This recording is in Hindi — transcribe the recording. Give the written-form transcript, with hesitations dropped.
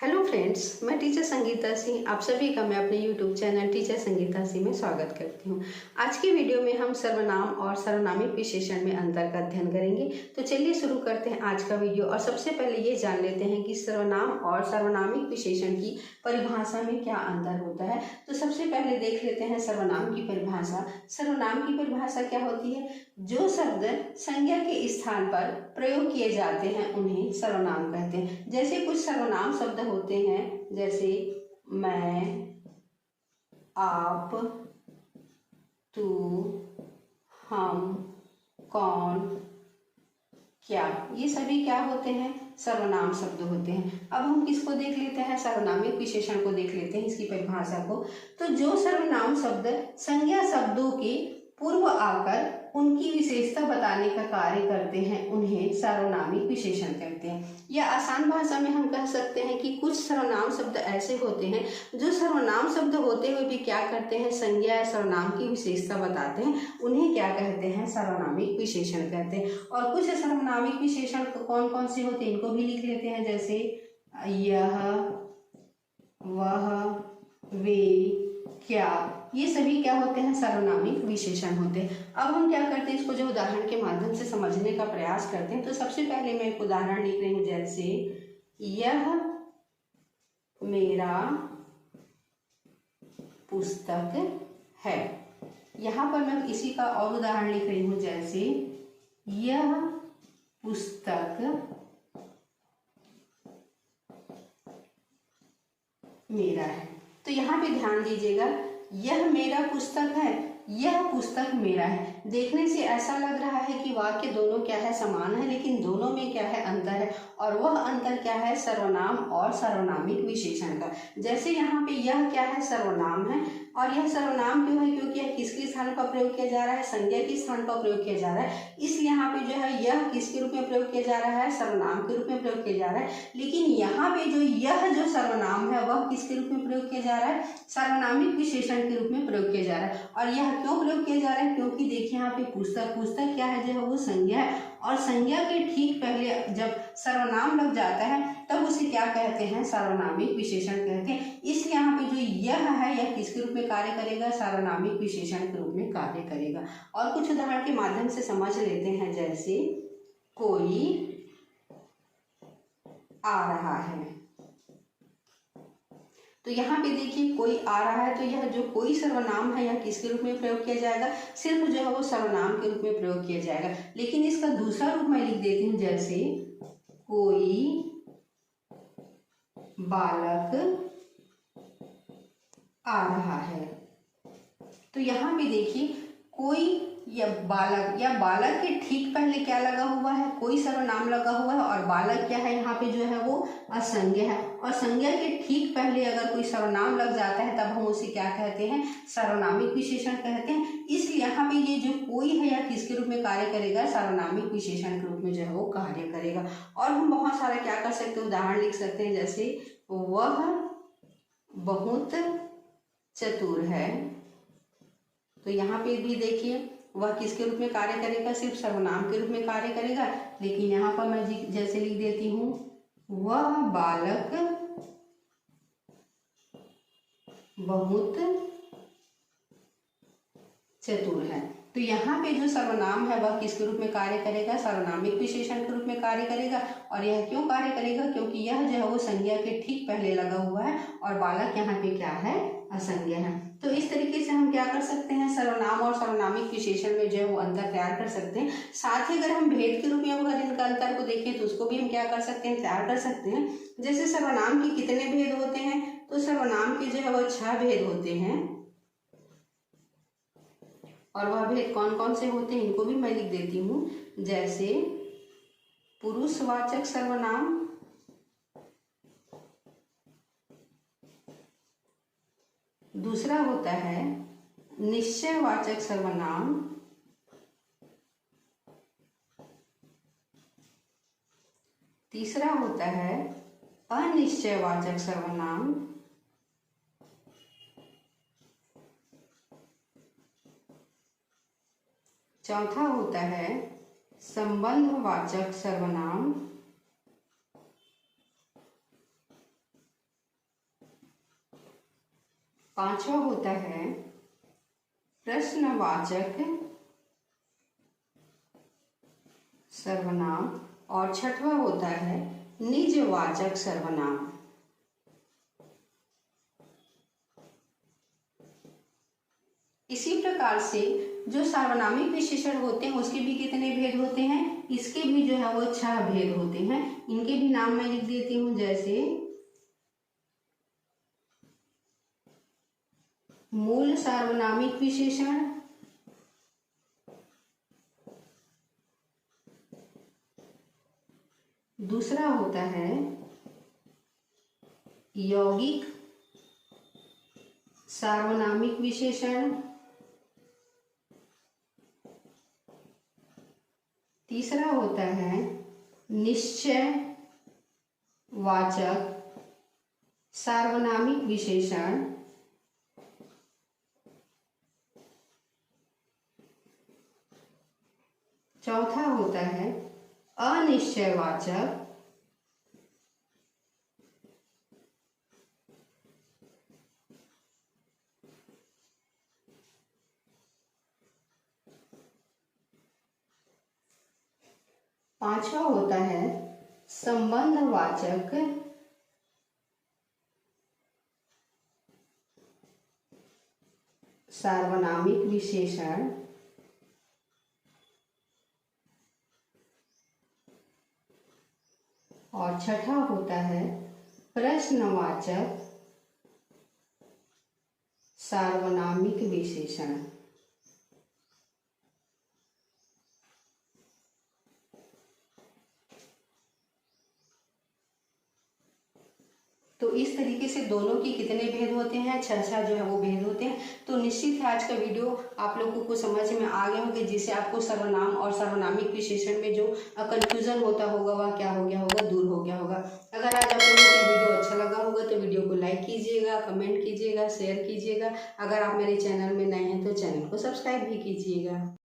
हेलो फ्रेंड्स, मैं टीचर संगीता सिंह आप सभी का मैं अपने YouTube channel teacher Sangeeta Singh में स्वागत करती हूँ। आज की वीडियो में हम सर्वनाम और सर्वनामिक विशेषण में अंतर का अध्ययन करेंगे। तो चलिए शुरू करते हैं आज का वीडियो। और सबसे पहले ये जान लेते हैं कि सर्वनाम और सर्वनामिक विशेषण की परिभाषा में क्या अंतर होता है। तो सबसे पहले देख लेते हैं सर्वनाम की परिभाषा। सर्वनाम की परिभाषा क्या होती है? जो शब्द संज्ञा के स्थान पर प्रयोग किए जाते हैं उन्हें सर्वनाम कहते हैं। जैसे कुछ सर्वनाम शब्द होते हैं, जैसे मैं, आप, तू, हम, कौन, क्या, ये सभी क्या होते हैं? सर्वनाम शब्द होते हैं। अब हम किसको देख लेते हैं? सर्वनामिक विशेषण को देख लेते हैं, इसकी परिभाषा को। तो जो सर्वनाम शब्द संज्ञा शब्दों के पूर्व आकर उनकी विशेषता बताने का कार्य करते हैं उन्हें सर्वनामिक विशेषण कहते हैं। या आसान भाषा में हम कह सकते हैं कि कुछ सर्वनाम शब्द ऐसे होते हैं जो सर्वनाम शब्द होते हुए भी क्या करते हैं? संज्ञा या सर्वनाम की विशेषता बताते हैं, उन्हें क्या कहते हैं? सर्वनामिक विशेषण कहते हैं। और कुछ सर्वनामिक विशेषण कौन कौन से होते हैं इनको भी लिख लेते हैं, जैसे यह, वह, वे, क्या, ये सभी क्या होते हैं? सर्वनामिक विशेषण होते हैं। अब हम क्या करते हैं, इसको जो उदाहरण के माध्यम से समझने का प्रयास करते हैं। तो सबसे पहले मैं एक उदाहरण लिख रही हूँ, जैसे यह मेरा पुस्तक है। यहाँ पर मैं इसी का और उदाहरण लिख रही हूँ, जैसे यह पुस्तक मेरा है। तो यहाँ पे ध्यान दीजिएगा, यह मेरा पुस्तक है, यह पुस्तक मेरा है। देखने से ऐसा लग रहा है कि वाक्य दोनों क्या है? समान है, लेकिन दोनों में क्या है? अंतर है। और वह अंतर क्या है? सर्वनाम और सर्वनामिक विशेषण का। जैसे यहाँ पे यह क्या है? सर्वनाम है। और यह सर्वनाम क्यों है? क्योंकि यह किसके स्थान पर प्रयोग किया जा रहा है? संज्ञा के स्थान पर प्रयोग किया जा रहा है। इसलिए यहाँ पे जो है यह किसके रूप में प्रयोग किया जा रहा है? सर्वनाम के रूप में प्रयोग किया जा रहा है। लेकिन यहाँ पे जो यह जो सर्वनाम है वह किसके रूप में प्रयोग किया जा रहा है? सर्वनामिक विशेषण के रूप में प्रयोग किया जा रहा है। और यह क्यों प्रयोग किया जा रहा है? क्योंकि देखिए यहाँ पे पुस्तक क्या है? जो है वो संज्ञा है। और संज्ञा के ठीक पहले जब सर्वनाम लग जाता है तब उसे क्या कहते हैं? सर्वनामिक विशेषण कहते हैं। इसलिए यहाँ पे जो यह है यह किसके रूप में कार्य करेगा? सर्वनामिक विशेषण के रूप में कार्य करेगा। और कुछ उदाहरण के माध्यम से समझ लेते हैं, जैसे कोई आ रहा है। तो यहाँ पे देखिए कोई आ रहा है, तो यह जो कोई सर्वनाम है यह किसके रूप में प्रयोग किया जाएगा? सिर्फ जो है वो सर्वनाम के रूप में प्रयोग किया जाएगा। लेकिन इसका दूसरा रूप मैं लिख देती हूँ, जैसे कोई बालक आ रहा है। तो यहाँ पे देखिए कोई या बालक के ठीक पहले क्या लगा हुआ है? कोई सर्वनाम लगा हुआ है। और बालक क्या है? यहाँ पे जो है वो असंज्ञा है। और संज्ञा के ठीक पहले अगर कोई सर्वनाम लग जाता है तब हम उसे क्या कहते हैं? सर्वनामिक विशेषण कहते हैं। इसलिए यहाँ पे ये जो कोई है यह किसके रूप में कार्य करेगा? सर्वनामिक विशेषण के रूप में जो है वो कार्य करेगा। और हम बहुत सारा क्या कर सकते हैं? उदाहरण लिख सकते हैं, जैसे वह बहुत चतुर है। तो यहाँ पे भी देखिए वह किसके रूप में कार्य करेगा? सिर्फ सर्वनाम के रूप में कार्य करेगा। लेकिन यहाँ पर मैं जैसे लिख देती हूँ, वह बालक बहुत चतुर है। तो यहाँ पे जो सर्वनाम है वह किसके रूप में कार्य करेगा? सर्वनामिक विशेषण के रूप में कार्य करेगा। और यह क्यों कार्य करेगा? क्योंकि यह जो है वो संज्ञा के ठीक पहले लगा हुआ है और बालक यहाँ पे क्या है? असंज्ञा है। तो इस तरीके से हम क्या कर सकते हैं? सर्वनाम और सर्वनामिक विशेषण में जो है वो अंतर तैयार कर सकते हैं। साथ ही अगर हम भेद के रूप में अगर इनका अंतर को देखें तो उसको भी हम क्या कर सकते हैं? तैयार कर सकते हैं। जैसे सर्वनाम के कितने भेद होते हैं? तो सर्वनाम के जो है वो 6 भेद होते हैं। और वह भेद कौन कौन से होते हैं इनको भी मैं लिख देती हूँ, जैसे पुरुषवाचक सर्वनाम, दूसरा होता है निश्चयवाचक सर्वनाम, तीसरा होता है अनिश्चयवाचक सर्वनाम, चौथा होता है संबंधवाचक सर्वनाम, 5वां होता है प्रश्नवाचक सर्वनाम और 6वां होता है निजवाचक सर्वनाम। इसी प्रकार से जो सार्वनामिक विशेषण होते हैं उसके भी कितने भेद होते हैं, इसके भी जो है वो 6 भेद होते हैं। इनके भी नाम मैं लिख देती हूँ, जैसे मूल सार्वनामिक विशेषण, दूसरा होता है यौगिक सार्वनामिक विशेषण, तीसरा होता है निश्चय वाचक सार्वनामिक विशेषण, चौथा होता है अनिश्चयवाचक, पांचवा होता है संबंधवाचक सार्वनामिक विशेषण, और छठा होता है प्रश्नवाचक सार्वनामिक विशेषण। तो इस तरीके से दोनों की कितने भेद होते हैं, 6 जो है वो भेद होते हैं। तो निश्चित है आज का वीडियो आप लोगों को समझ में आ गया होगा, जिससे आपको सर्वनाम और सार्वनामिक विशेषण में जो कंफ्यूजन होता होगा वह क्या हो गया होगा, दूर हो गया होगा। अगर आज आप लोगों को वीडियो अच्छा लगा होगा तो वीडियो को लाइक कीजिएगा, कमेंट कीजिएगा, शेयर कीजिएगा। अगर आप मेरे चैनल में नए हैं तो चैनल को सब्सक्राइब भी कीजिएगा।